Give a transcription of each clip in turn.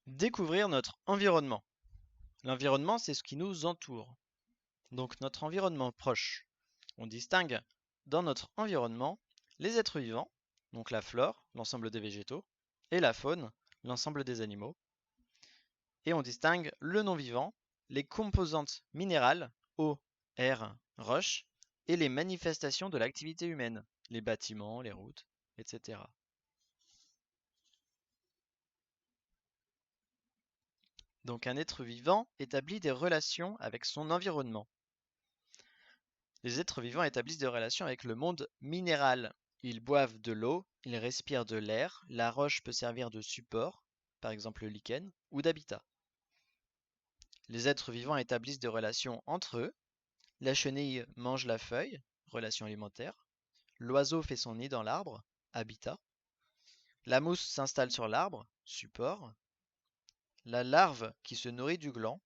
Découvrir notre environnement. L'environnement, c'est ce qui nous entoure. Donc notre environnement proche. On distingue dans notre environnement les êtres vivants, donc la flore, l'ensemble des végétaux, et la faune, l'ensemble des animaux. Et on distingue le non-vivant, les composantes minérales, eau, air, roche, et les manifestations de l'activité humaine, les bâtiments, les routes, etc. Donc un être vivant établit des relations avec son environnement. Les êtres vivants établissent des relations avec le monde minéral. Ils boivent de l'eau, ils respirent de l'air, la roche peut servir de support, par exemple le lichen, ou d'habitat. Les êtres vivants établissent des relations entre eux. La chenille mange la feuille, relation alimentaire. L'oiseau fait son nid dans l'arbre, habitat. La mousse s'installe sur l'arbre, support. La larve qui se nourrit du gland,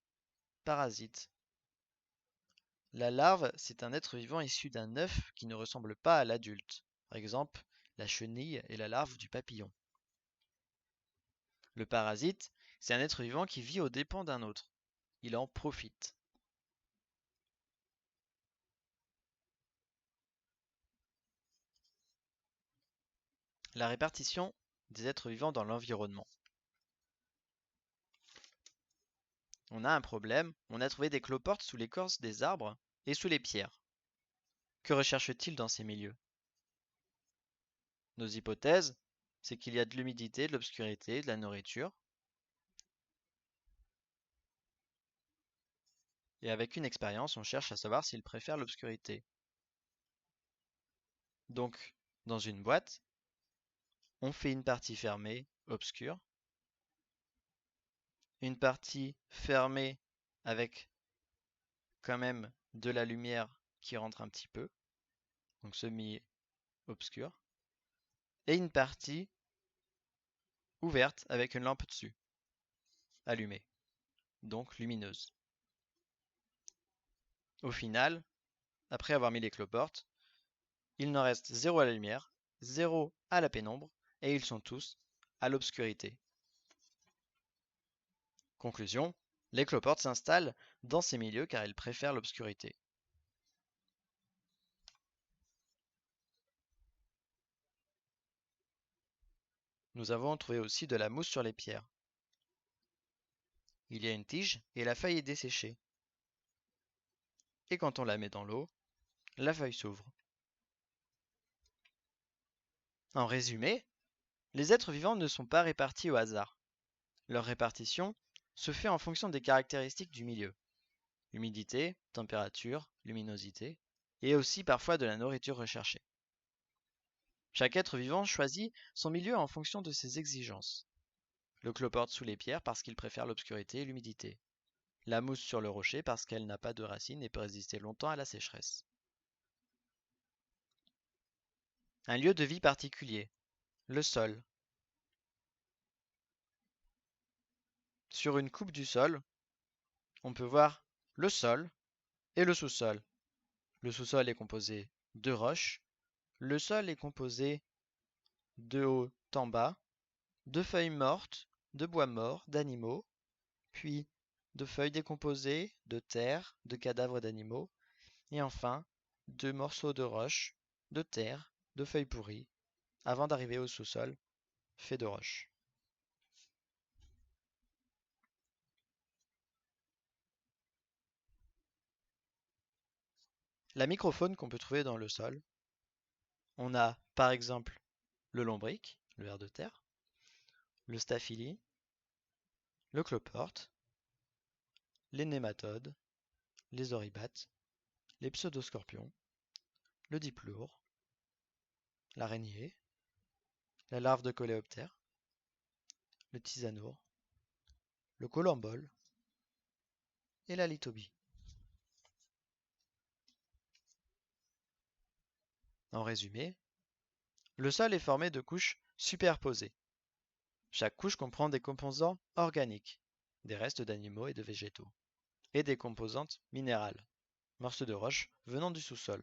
parasite. La larve, c'est un être vivant issu d'un œuf qui ne ressemble pas à l'adulte. Par exemple, la chenille est la larve du papillon. Le parasite, c'est un être vivant qui vit aux dépens d'un autre. Il en profite. La répartition des êtres vivants dans l'environnement. On a un problème, on a trouvé des cloportes sous l'écorce des arbres et sous les pierres. Que recherche-t-il dans ces milieux? Nos hypothèses, c'est qu'il y a de l'humidité, de l'obscurité, de la nourriture. Et avec une expérience, on cherche à savoir s'il préfère l'obscurité. Donc, dans une boîte, on fait une partie fermée, obscure, une partie fermée avec quand même de la lumière qui rentre un petit peu, donc semi-obscure, et une partie ouverte avec une lampe dessus, allumée, donc lumineuse. Au final, après avoir mis les cloportes, il n'en reste 0 à la lumière, 0 à la pénombre, et ils sont tous à l'obscurité. Conclusion, les cloportes s'installent dans ces milieux car ils préfèrent l'obscurité. Nous avons trouvé aussi de la mousse sur les pierres. Il y a une tige et la feuille est desséchée. Et quand on la met dans l'eau, la feuille s'ouvre. En résumé, les êtres vivants ne sont pas répartis au hasard. Leur répartition se fait en fonction des caractéristiques du milieu. Humidité, température, luminosité, et aussi parfois de la nourriture recherchée. Chaque être vivant choisit son milieu en fonction de ses exigences. Le cloporte sous les pierres parce qu'il préfère l'obscurité et l'humidité. La mousse sur le rocher parce qu'elle n'a pas de racines et peut résister longtemps à la sécheresse. Un lieu de vie particulier. Le sol. Sur une coupe du sol, on peut voir le sol et le sous-sol. Le sous-sol est composé de roches. Le sol est composé de haut en bas, de feuilles mortes, de bois mort, d'animaux, puis de feuilles décomposées, de terre, de cadavres d'animaux, et enfin de morceaux de roches, de terre, de feuilles pourries, avant d'arriver au sous-sol, fait de roches. La microfaune qu'on peut trouver dans le sol, on a par exemple le lombric, le ver de terre, le staphylie, le cloporte, les nématodes, les oribates, les pseudoscorpions, le diploure, l'araignée, la larve de coléoptère, le tisanour, le colambole et la lithobie. En résumé, le sol est formé de couches superposées. Chaque couche comprend des composants organiques, des restes d'animaux et de végétaux, et des composantes minérales, morceaux de roche venant du sous-sol.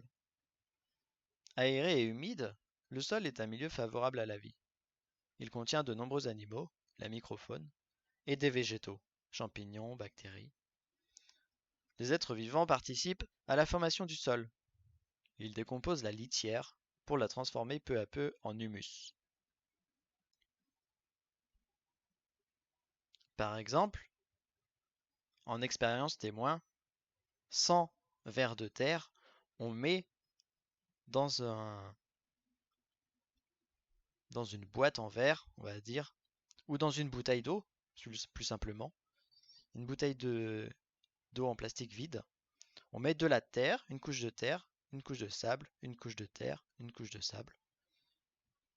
Aéré et humide, le sol est un milieu favorable à la vie. Il contient de nombreux animaux, la microfaune, et des végétaux, champignons, bactéries. Les êtres vivants participent à la formation du sol. Ils décomposent la litière pour la transformer peu à peu en humus. Par exemple, en expérience témoin, 100 vers de terre, on met dans une boîte en verre, on va dire, ou dans une bouteille d'eau, plus simplement, une bouteille d'eau en plastique vide. On met de la terre, une couche de terre, une couche de sable, une couche de terre, une couche de sable.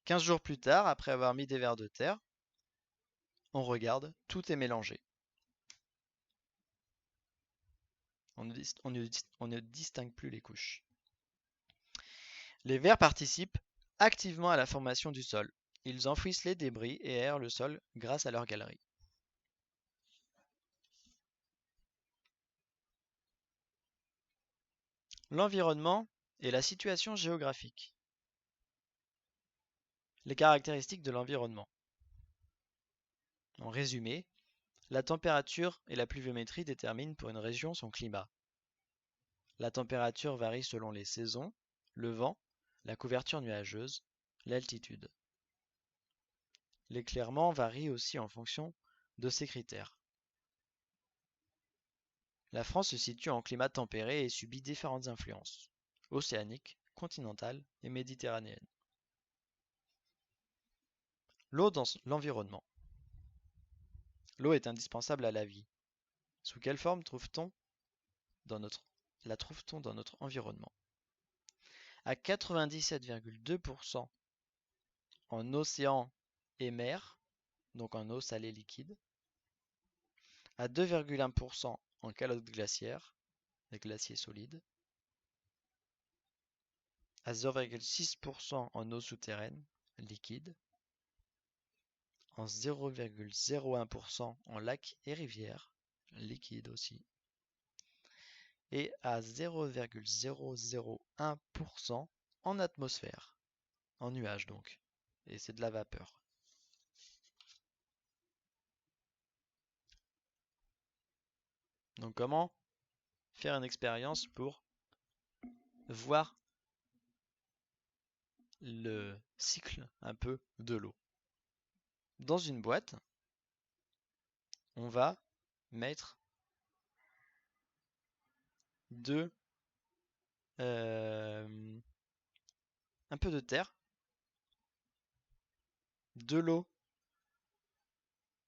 15 jours plus tard, après avoir mis des vers de terre, on regarde, tout est mélangé. On ne distingue plus les couches. Les vers participent activement à la formation du sol. Ils enfouissent les débris et aèrent le sol grâce à leur galerie. L'environnement et la situation géographique. Les caractéristiques de l'environnement. En résumé, la température et la pluviométrie déterminent pour une région son climat. La température varie selon les saisons, le vent, la couverture nuageuse, l'altitude. L'éclairement varie aussi en fonction de ces critères. La France se situe en climat tempéré et subit différentes influences, océaniques, continentales et méditerranéennes. L'eau dans l'environnement. L'eau est indispensable à la vie. Sous quelle forme la trouve-t-on dans notre environnement? À 97,2% en océan et mer, donc en eau salée liquide, à 2,1% en calottes glaciaires, des glaciers solides, à 0,6% en eau souterraine, liquide, en 0,01% en lacs et rivières, liquide aussi, et à 0,001% en atmosphère, en nuage donc, et c'est de la vapeur. Donc comment faire une expérience pour voir le cycle un peu de l'eau? Dans une boîte, on va mettre un peu de terre, de l'eau,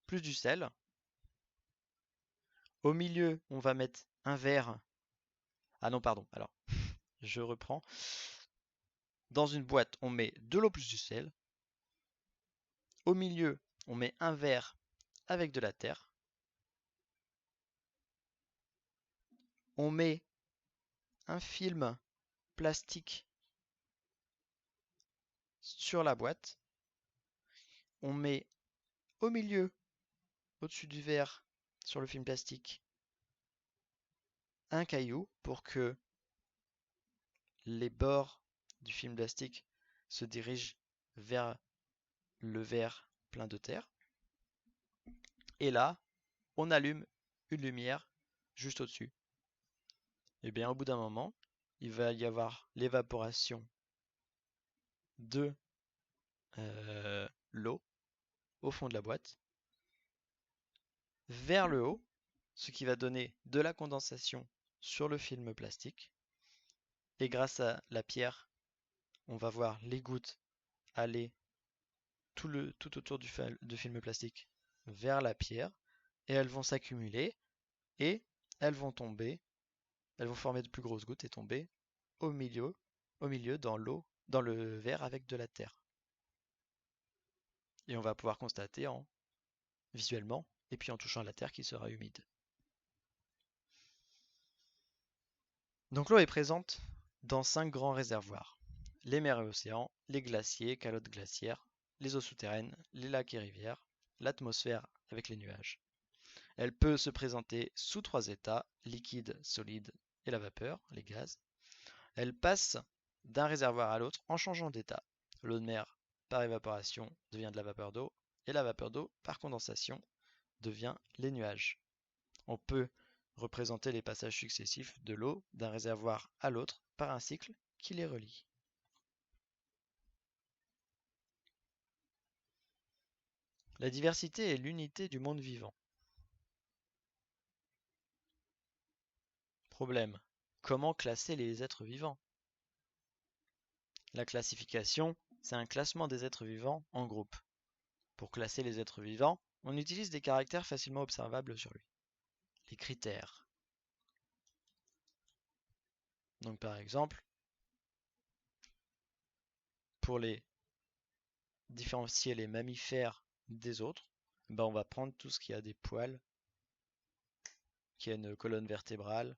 plus du sel. Au milieu, on va mettre un verre. Ah non, pardon. Alors, je reprends. Dans une boîte, on met de l'eau plus du sel. Au milieu, on met un verre avec de la terre. On met un film plastique sur la boîte. On met au milieu, au-dessus du verre, sur le film plastique, un caillou pour que les bords du film plastique se dirigent vers le verre plein de terre. Et là, on allume une lumière juste au-dessus. Et bien au bout d'un moment, il va y avoir l'évaporation de l'eau au fond de la boîte vers le haut, ce qui va donner de la condensation sur le film plastique. Et grâce à la pierre, on va voir les gouttes aller tout autour du film plastique vers la pierre, et elles vont s'accumuler et elles vont tomber, elles vont former de plus grosses gouttes et tomber au milieu dans l'eau, dans le verre avec de la terre. Et on va pouvoir constater visuellement et puis en touchant la terre qui sera humide. Donc l'eau est présente dans 5 grands réservoirs: les mers et océans, les glaciers, calottes glaciaires, les eaux souterraines, les lacs et rivières, l'atmosphère avec les nuages. Elle peut se présenter sous 3 états: liquide, solide et la vapeur, les gaz. Elle passe d'un réservoir à l'autre en changeant d'état. L'eau de mer par évaporation devient de la vapeur d'eau, et la vapeur d'eau par condensation devient les nuages. On peut représenter les passages successifs de l'eau d'un réservoir à l'autre par un cycle qui les relie. La diversité est l'unité du monde vivant. Problème. Comment classer les êtres vivants? La classification, c'est un classement des êtres vivants en groupes. Pour classer les êtres vivants, on utilise des caractères facilement observables sur lui. Les critères. Donc par exemple, pour les différencier les mammifères des autres, on va prendre tout ce qui a des poils, qui a une colonne vertébrale,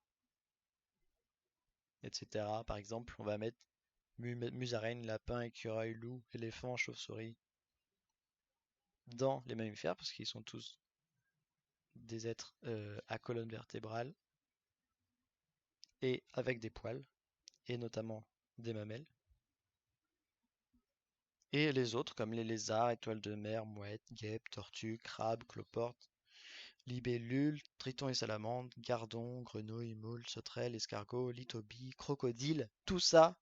etc. Par exemple, on va mettre musaraigne, lapin, écureuil, loup, éléphant, chauve-souris dans les mammifères parce qu'ils sont tous des êtres à colonne vertébrale et avec des poils, et notamment des mamelles. Et les autres, comme les lézards, étoiles de mer, mouettes, guêpes, tortues, crabes, cloportes, libellules, tritons et salamandres, gardons, grenouilles, moules, sauterelles, escargots, lithobies, crocodiles, tout ça,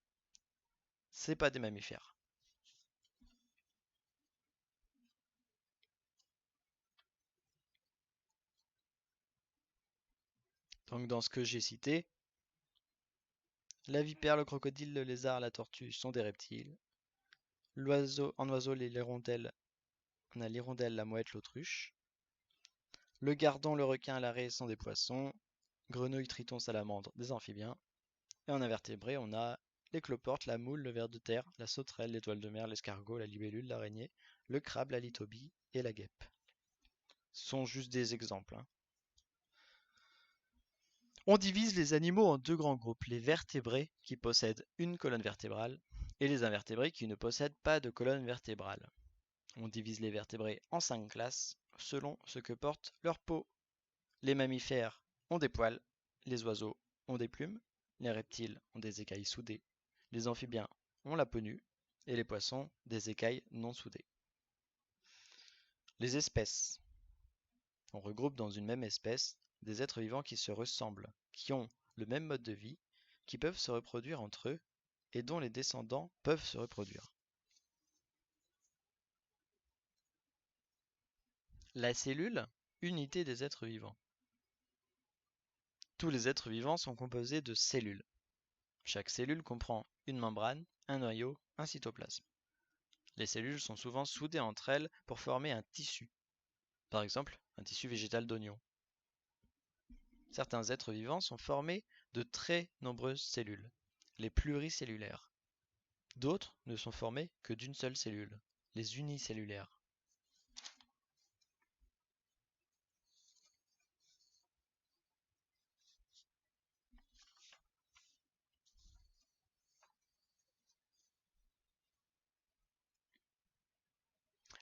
c'est pas des mammifères. Donc dans ce que j'ai cité, la vipère, le crocodile, le lézard, la tortue sont des reptiles. En oiseau, les hirondelles, on a l'hirondelle, la mouette, l'autruche. Le gardon, le requin, la raie sont des poissons. Grenouilles, tritons, salamandres, des amphibiens. Et en invertébrés, on a les cloportes, la moule, le ver de terre, la sauterelle, l'étoile de mer, l'escargot, la libellule, l'araignée, le crabe, la lithobie et la guêpe. Ce sont juste des exemples, hein. On divise les animaux en deux grands groupes, les vertébrés qui possèdent une colonne vertébrale et les invertébrés qui ne possèdent pas de colonne vertébrale. On divise les vertébrés en 5 classes selon ce que porte leur peau. Les mammifères ont des poils, les oiseaux ont des plumes, les reptiles ont des écailles soudées, les amphibiens ont la peau nue et les poissons des écailles non soudées. Les espèces. On regroupe dans une même espèce des êtres vivants qui se ressemblent, qui ont le même mode de vie, qui peuvent se reproduire entre eux et dont les descendants peuvent se reproduire. La cellule, unité des êtres vivants. Tous les êtres vivants sont composés de cellules. Chaque cellule comprend une membrane, un noyau, un cytoplasme. Les cellules sont souvent soudées entre elles pour former un tissu. Par exemple, un tissu végétal d'oignon. Certains êtres vivants sont formés de très nombreuses cellules, les pluricellulaires. D'autres ne sont formés que d'une seule cellule, les unicellulaires.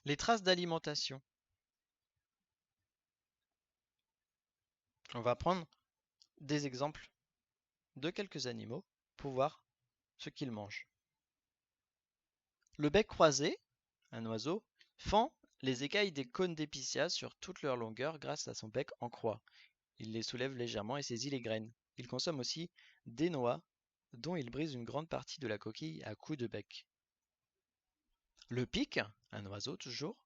Les traces d'alimentation. On va prendre des exemples de quelques animaux pour voir ce qu'ils mangent. Le bec croisé, un oiseau, fend les écailles des cônes d'épicéa sur toute leur longueur grâce à son bec en croix. Il les soulève légèrement et saisit les graines. Il consomme aussi des noix dont il brise une grande partie de la coquille à coups de bec. Le pic, un oiseau toujours,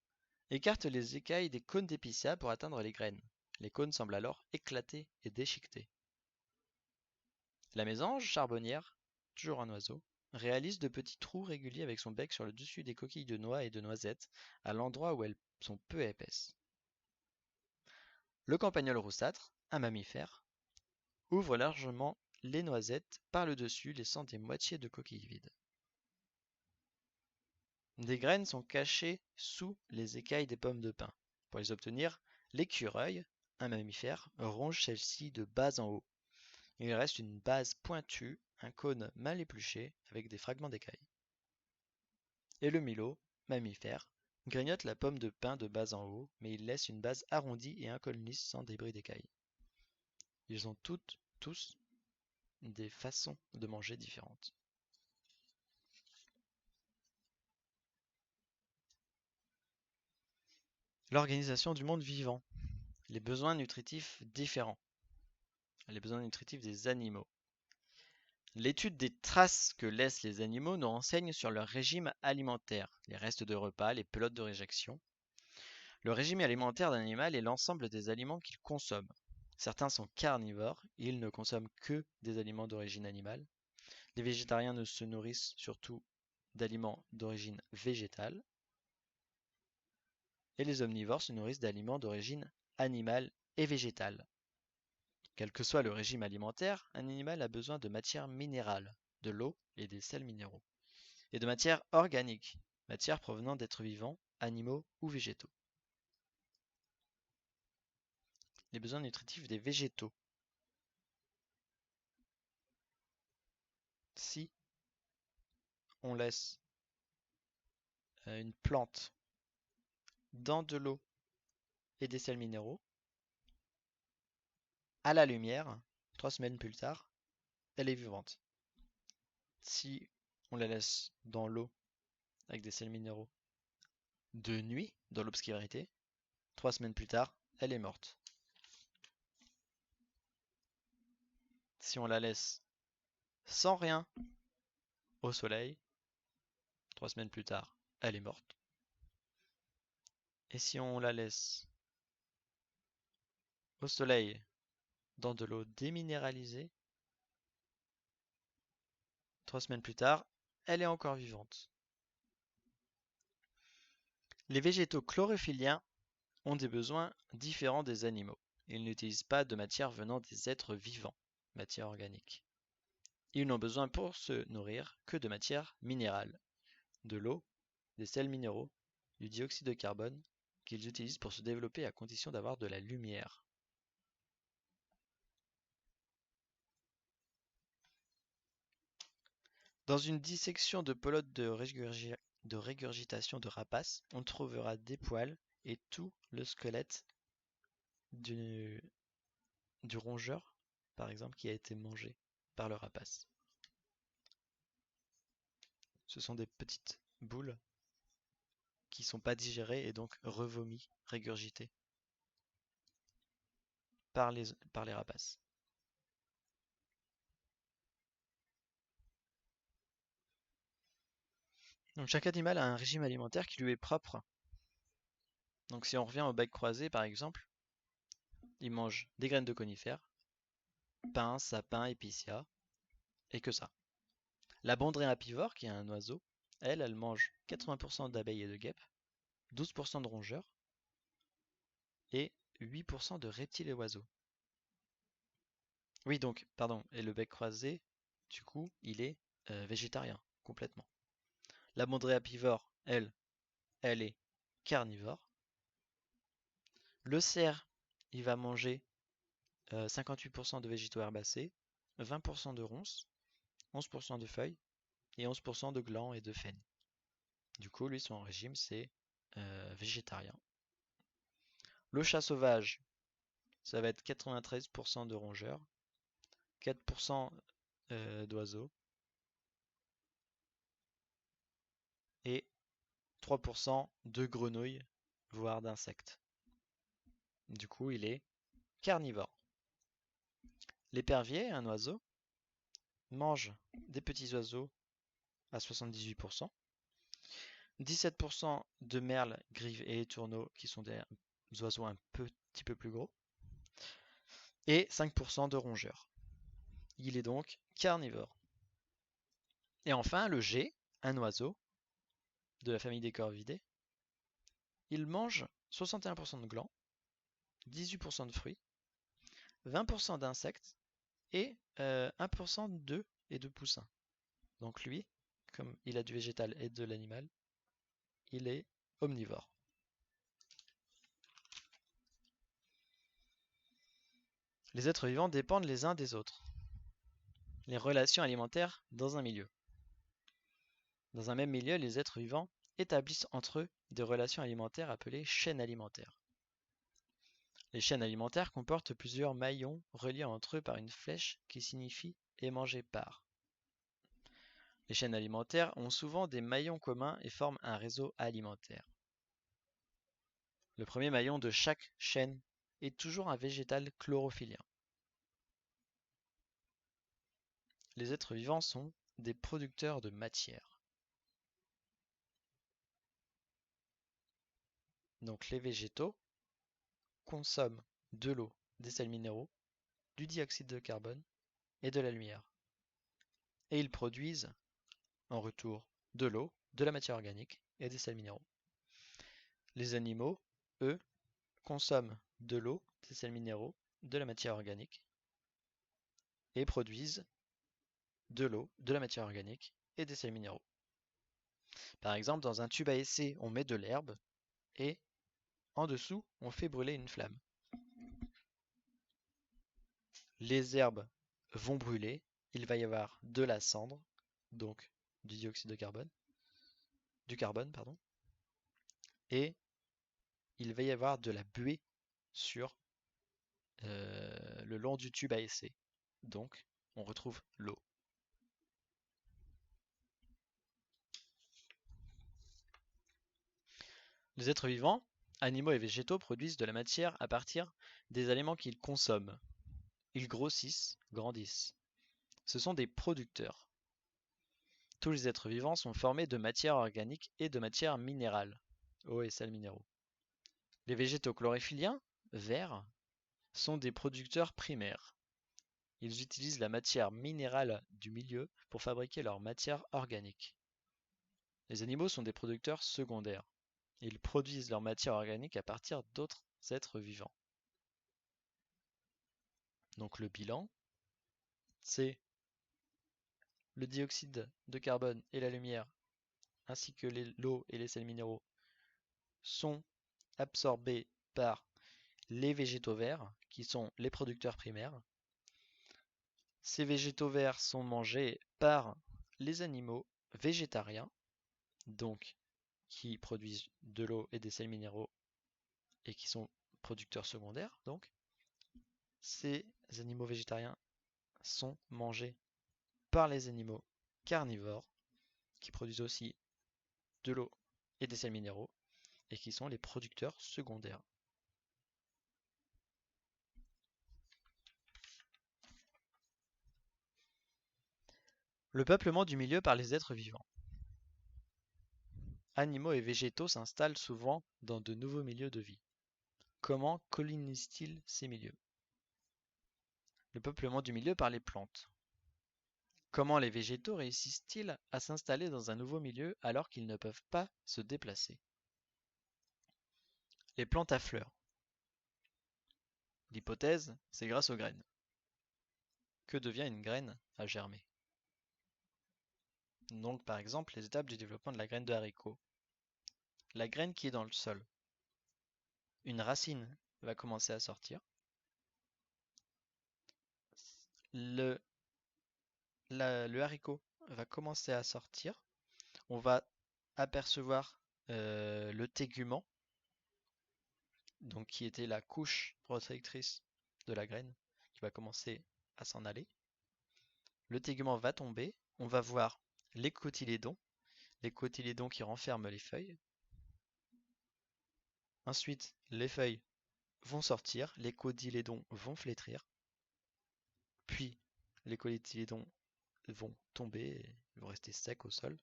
écarte les écailles des cônes d'épicéa pour atteindre les graines. Les cônes semblent alors éclater et déchiqueter. La mésange charbonnière, toujours un oiseau, réalise de petits trous réguliers avec son bec sur le dessus des coquilles de noix et de noisettes, à l'endroit où elles sont peu épaisses. Le campagnol roussâtre, un mammifère, ouvre largement les noisettes par le dessus, laissant des moitiés de coquilles vides. Des graines sont cachées sous les écailles des pommes de pin. Pour les obtenir, l'écureuil, un mammifère, ronge celle-ci de bas en haut. Il reste une base pointue, un cône mal épluché avec des fragments d'écailles. Et le milot, mammifère, grignote la pomme de pin de bas en haut, mais il laisse une base arrondie et un cône lisse sans débris d'écailles. Ils ont tous des façons de manger différentes. L'organisation du monde vivant. Les besoins nutritifs différents. Les besoins nutritifs des animaux. L'étude des traces que laissent les animaux nous renseigne sur leur régime alimentaire, les restes de repas, les pelotes de réjection. Le régime alimentaire d'un animal est l'ensemble des aliments qu'il consomme. Certains sont carnivores, ils ne consomment que des aliments d'origine animale. Les végétariens ne se nourrissent surtout d'aliments d'origine végétale. Et les omnivores se nourrissent d'aliments d'origine animale et végétale. Quel que soit le régime alimentaire, un animal a besoin de matières minérales, de l'eau et des sels minéraux, et de matières organiques, matières provenant d'êtres vivants, animaux ou végétaux. Les besoins nutritifs des végétaux. Si on laisse une plante dans de l'eau et des sels minéraux, à la lumière, 3 semaines plus tard, elle est vivante. Si on la laisse dans l'eau avec des sels minéraux de nuit, dans l'obscurité, 3 semaines plus tard, elle est morte. Si on la laisse sans rien au soleil, 3 semaines plus tard, elle est morte. Et si on la laisse au soleil dans de l'eau déminéralisée, 3 semaines plus tard, elle est encore vivante. Les végétaux chlorophylliens ont des besoins différents des animaux. Ils n'utilisent pas de matière venant des êtres vivants, matière organique. Ils n'ont besoin pour se nourrir que de matière minérale, de l'eau, des sels minéraux, du dioxyde de carbone, qu'ils utilisent pour se développer à condition d'avoir de la lumière. Dans une dissection de pelote de régurgitation de rapaces, on trouvera des poils et tout le squelette du rongeur, par exemple, qui a été mangé par le rapace. Ce sont des petites boules qui ne sont pas digérées et donc revomies, régurgitées par les rapaces. Donc chaque animal a un régime alimentaire qui lui est propre. Donc si on revient au bec croisé par exemple, il mange des graines de conifères, pins, sapins, épicéas, et que ça. La bondrée apivore, qui est un oiseau, elle mange 80% d'abeilles et de guêpes, 12% de rongeurs et 8% de reptiles et oiseaux. Oui donc, pardon, et le bec croisé, du coup, il est végétarien, complètement. La bondrée apivore, elle est carnivore. Le cerf, il va manger 58% de végétaux herbacés, 20% de ronces, 11% de feuilles et 11% de glands et de faines. Du coup, lui, son régime, c'est végétarien. Le chat sauvage, ça va être 93% de rongeurs, 4% d'oiseaux et 3% de grenouilles, voire d'insectes. Du coup, il est carnivore. L'épervier, un oiseau, mange des petits oiseaux à 78%, 17% de merles, grives et étourneaux qui sont des oiseaux un petit peu plus gros, et 5% de rongeurs. Il est donc carnivore. Et enfin, le G, un oiseau de la famille des corvidés, il mange 61% de glands, 18% de fruits, 20% d'insectes et 1% d'œufs et de poussins. Donc lui, comme il a du végétal et de l'animal, il est omnivore. Les êtres vivants dépendent les uns des autres. Les relations alimentaires dans un milieu. Dans un même milieu, les êtres vivants établissent entre eux des relations alimentaires appelées chaînes alimentaires. Les chaînes alimentaires comportent plusieurs maillons reliés entre eux par une flèche qui signifie « et manger par ». Les chaînes alimentaires ont souvent des maillons communs et forment un réseau alimentaire. Le premier maillon de chaque chaîne est toujours un végétal chlorophylien. Les êtres vivants sont des producteurs de matière. Donc les végétaux consomment de l'eau, des sels minéraux, du dioxyde de carbone et de la lumière. Et ils produisent en retour de l'eau, de la matière organique et des sels minéraux. Les animaux, eux, consomment de l'eau, des sels minéraux, de la matière organique et produisent de l'eau, de la matière organique et des sels minéraux. Par exemple, dans un tube à essai, on met de l'herbe et en dessous, on fait brûler une flamme. Les herbes vont brûler, il va y avoir de la cendre, donc du dioxyde de carbone, du carbone, pardon, et il va y avoir de la buée sur le long du tube à essai. Donc, on retrouve l'eau. Les êtres vivants, animaux et végétaux, produisent de la matière à partir des aliments qu'ils consomment. Ils grossissent, grandissent. Ce sont des producteurs. Tous les êtres vivants sont formés de matière organique et de matière minérale, eau et sels minéraux. Les végétaux chlorophylliens, verts, sont des producteurs primaires. Ils utilisent la matière minérale du milieu pour fabriquer leur matière organique. Les animaux sont des producteurs secondaires. Ils produisent leur matière organique à partir d'autres êtres vivants. Donc le bilan, c'est le dioxyde de carbone et la lumière, ainsi que l'eau et les sels minéraux, sont absorbés par les végétaux verts, qui sont les producteurs primaires. Ces végétaux verts sont mangés par les animaux végétariens, donc qui produisent de l'eau et des sels minéraux et qui sont producteurs secondaires. Donc, ces animaux végétariens sont mangés par les animaux carnivores qui produisent aussi de l'eau et des sels minéraux et qui sont les producteurs secondaires. Le peuplement du milieu par les êtres vivants. Animaux et végétaux s'installent souvent dans de nouveaux milieux de vie. Comment colonisent-ils ces milieux? Le peuplement du milieu par les plantes. Comment les végétaux réussissent-ils à s'installer dans un nouveau milieu alors qu'ils ne peuvent pas se déplacer? Les plantes à fleurs. L'hypothèse, c'est grâce aux graines. Que devient une graine à germer? Donc par exemple les étapes du développement de la graine de haricot. La graine qui est dans le sol. Une racine va commencer à sortir. Le haricot va commencer à sortir. On va apercevoir le tégument, donc qui était la couche protectrice de la graine, qui va commencer à s'en aller. Le tégument va tomber. On va voir les cotylédons qui renferment les feuilles. Ensuite, les feuilles vont sortir, les cotylédons vont flétrir, puis les cotylédons vont tomber, ils vont rester secs au sol,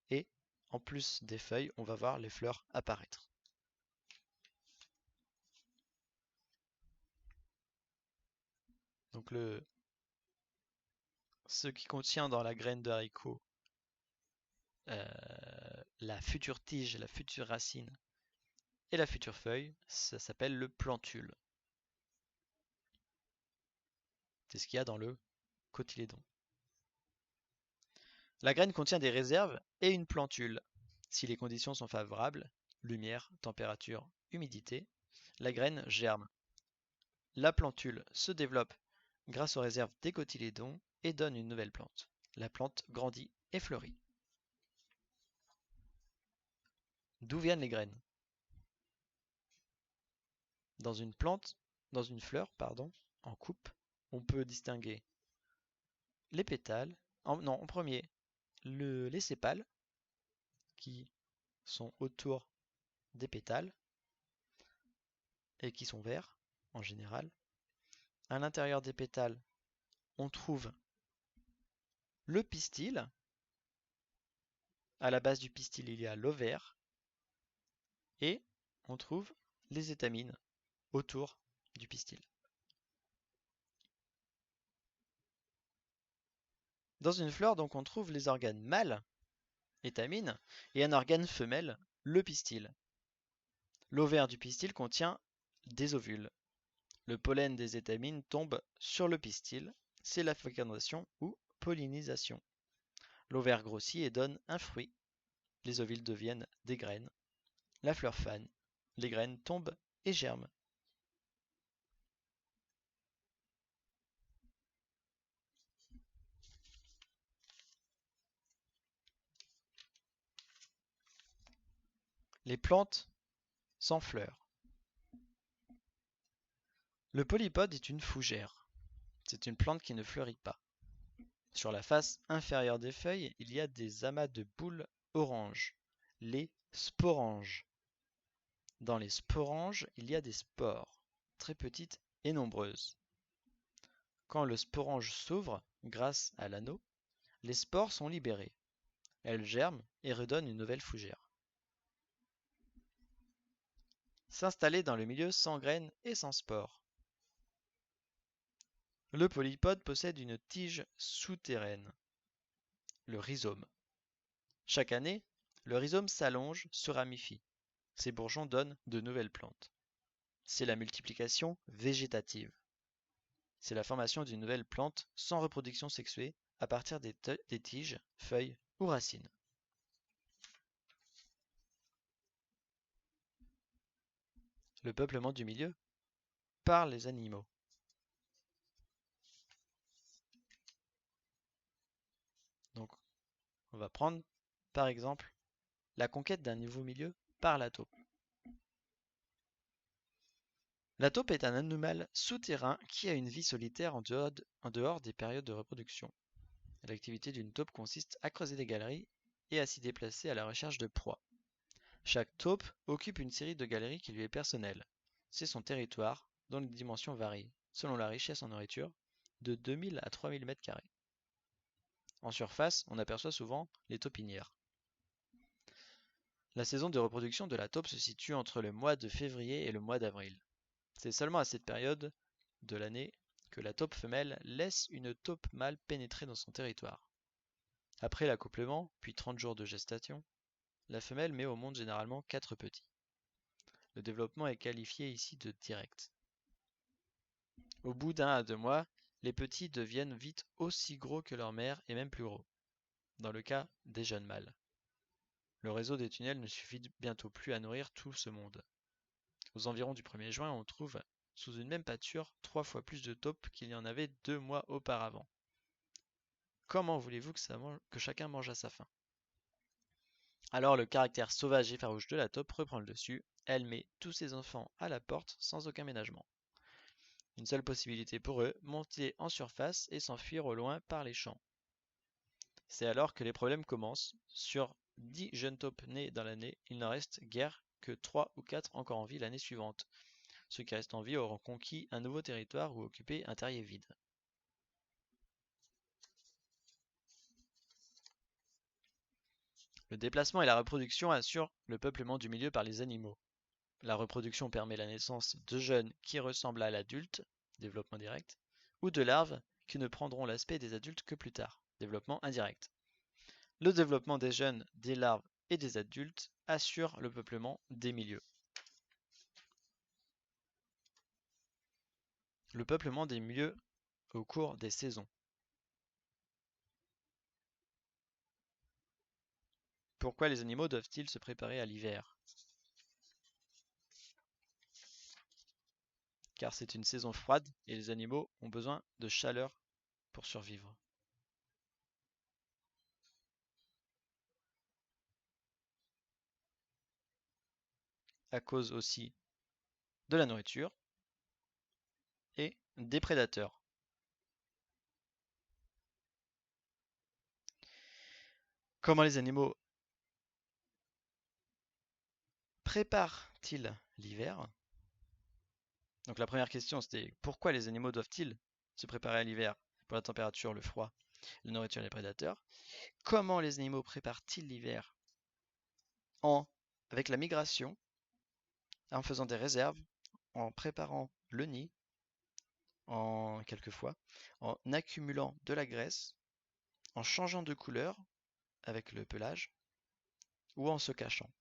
et en plus des feuilles, on va voir les fleurs apparaître. Donc ce qui contient dans la graine de haricot la future tige, la future racine et la future feuille, ça s'appelle le plantule. C'est ce qu'il y a dans le cotylédon. La graine contient des réserves et une plantule. Si les conditions sont favorables, lumière, température, humidité, la graine germe. La plantule se développe grâce aux réserves des cotylédons et donne une nouvelle plante. La plante grandit et fleurit. D'où viennent les graines? Dans une fleur, en coupe, on peut distinguer les pétales, en premier, les sépales qui sont autour des pétales et qui sont verts. en général. À l'intérieur des pétales, on trouve le pistil. À la base du pistil, il y a l'ovaire. Et on trouve les étamines autour du pistil. Dans une fleur, donc, on trouve les organes mâles, étamines, et un organe femelle, le pistil. L'ovaire du pistil contient des ovules. Le pollen des étamines tombe sur le pistil, c'est la fécondation ou pollinisation. L'ovaire grossit et donne un fruit. Les ovules deviennent des graines. La fleur fane. Les graines tombent et germent. Les plantes sans fleurs. Le polypode est une fougère. C'est une plante qui ne fleurit pas. Sur la face inférieure des feuilles, il y a des amas de boules oranges, les sporanges. Dans les sporanges, il y a des spores, très petites et nombreuses. Quand le sporange s'ouvre, grâce à l'anneau, les spores sont libérées. Elles germent et redonnent une nouvelle fougère. S'installer dans le milieu sans graines et sans spores. Le polypode possède une tige souterraine, le rhizome. Chaque année, le rhizome s'allonge, se ramifie. Ces bourgeons donnent de nouvelles plantes. C'est la multiplication végétative. C'est la formation d'une nouvelle plante sans reproduction sexuée à partir des tiges, feuilles ou racines. Le peuplement du milieu par les animaux. Donc, on va prendre, par exemple, la conquête d'un nouveau milieu par la taupe. La taupe est un animal souterrain qui a une vie solitaire en dehors des périodes de reproduction. L'activité d'une taupe consiste à creuser des galeries et à s'y déplacer à la recherche de proies. Chaque taupe occupe une série de galeries qui lui est personnelle. C'est son territoire, dont les dimensions varient, selon la richesse en nourriture, de 2000 à 3000 m². En surface, on aperçoit souvent les taupinières. La saison de reproduction de la taupe se situe entre le mois de février et le mois d'avril. C'est seulement à cette période de l'année que la taupe femelle laisse une taupe mâle pénétrer dans son territoire. Après l'accouplement, puis 30 jours de gestation, la femelle met au monde généralement 4 petits. Le développement est qualifié ici de direct. Au bout d'1 à 2 mois, les petits deviennent vite aussi gros que leur mère et même plus gros, dans le cas des jeunes mâles. Le réseau des tunnels ne suffit bientôt plus à nourrir tout ce monde. Aux environs du 1er juin, on trouve, sous une même pâture, 3 fois plus de taupes qu'il y en avait 2 mois auparavant. Comment voulez-vous que chacun mange à sa faim? Alors le caractère sauvage et farouche de la taupe reprend le dessus. Elle met tous ses enfants à la porte sans aucun ménagement. Une seule possibilité pour eux, monter en surface et s'enfuir au loin par les champs. C'est alors que les problèmes commencent. Sur 10 jeunes taupes nées dans l'année, il n'en reste guère que 3 ou 4 encore en vie l'année suivante. Ceux qui restent en vie auront conquis un nouveau territoire ou occupé un terrier vide. Le déplacement et la reproduction assurent le peuplement du milieu par les animaux. La reproduction permet la naissance de jeunes qui ressemblent à l'adulte, développement direct, ou de larves qui ne prendront l'aspect des adultes que plus tard, développement indirect. Le développement des jeunes, des larves et des adultes assure le peuplement des milieux. Le peuplement des milieux au cours des saisons. Pourquoi les animaux doivent-ils se préparer à l'hiver? Car c'est une saison froide et les animaux ont besoin de chaleur pour survivre. À cause aussi de la nourriture et des prédateurs. Comment les animaux préparent-ils l'hiver? Donc la première question, c'était pourquoi les animaux doivent-ils se préparer à l'hiver pour la température, le froid, la nourriture et les prédateurs? Comment les animaux préparent-ils l'hiver? Avec la migration, en faisant des réserves, en préparant le nid, quelquefois, en accumulant de la graisse, en changeant de couleur avec le pelage, ou en se cachant.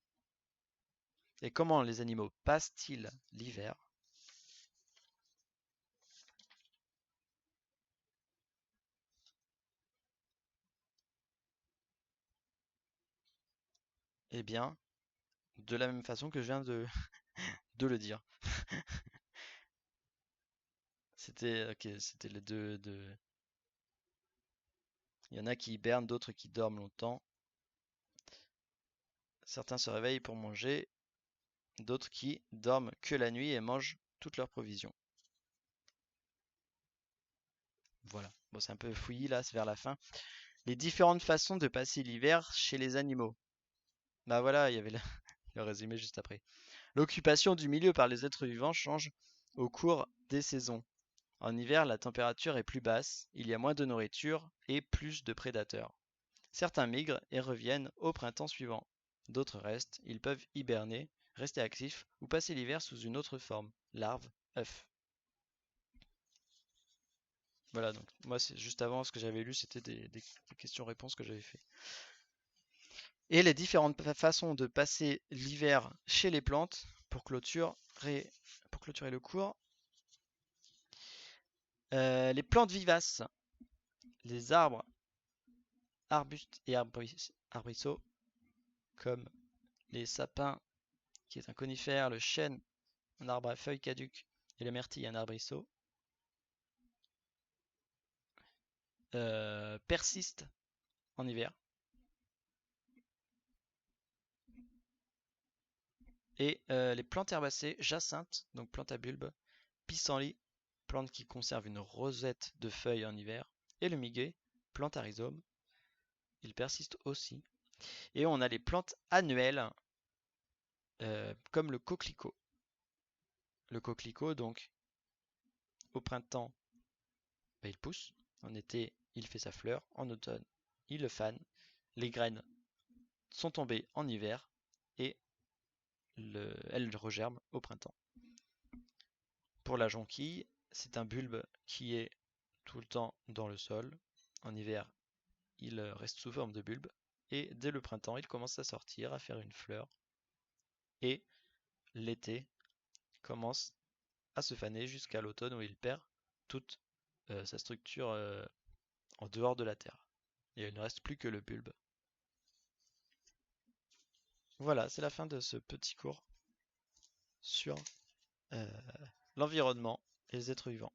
Et comment les animaux passent-ils l'hiver? Eh bien, de la même façon que je viens de le dire. C'était les deux. Il y en a qui hibernent, d'autres qui dorment longtemps. Certains se réveillent pour manger, d'autres qui dorment que la nuit et mangent toutes leurs provisions. Voilà. Bon, c'est un peu fouillis là, c'est vers la fin. Les différentes façons de passer l'hiver chez les animaux. Bah voilà, il y avait le résumé juste après. L'occupation du milieu par les êtres vivants change au cours des saisons. En hiver, la température est plus basse, il y a moins de nourriture et plus de prédateurs. Certains migrent et reviennent au printemps suivant. D'autres restent, ils peuvent hiberner, rester actifs ou passer l'hiver sous une autre forme, larve, œuf. Voilà, donc moi c'est juste avant ce que j'avais lu, c'était des questions-réponses que j'avais fait. Et les différentes façons de passer l'hiver chez les plantes pour clôturer le cours. Les plantes vivaces, les arbres, arbustes et arbrisseaux, comme les sapins, qui est un conifère, le chêne, un arbre à feuilles caduques, et le myrtille, un arbrisseau, persistent en hiver. Et les plantes herbacées, jacinthes, donc plantes à bulbes, pissenlit, plante qui conserve une rosette de feuilles en hiver, et le muguet, plante à rhizome, il persiste aussi. Et on a les plantes annuelles, comme le coquelicot. Le coquelicot, donc, au printemps, bah, il pousse. En été, il fait sa fleur. En automne, il le fane. Les graines sont tombées en hiver et elles regerment au printemps. Pour la jonquille, c'est un bulbe qui est tout le temps dans le sol. En hiver, il reste sous forme de bulbe. Et dès le printemps, il commence à sortir, à faire une fleur. Et l'été commence à se faner jusqu'à l'automne où il perd toute sa structure en dehors de la terre. Et il ne reste plus que le bulbe. Voilà, c'est la fin de ce petit cours sur euh, l'environnement et les êtres vivants.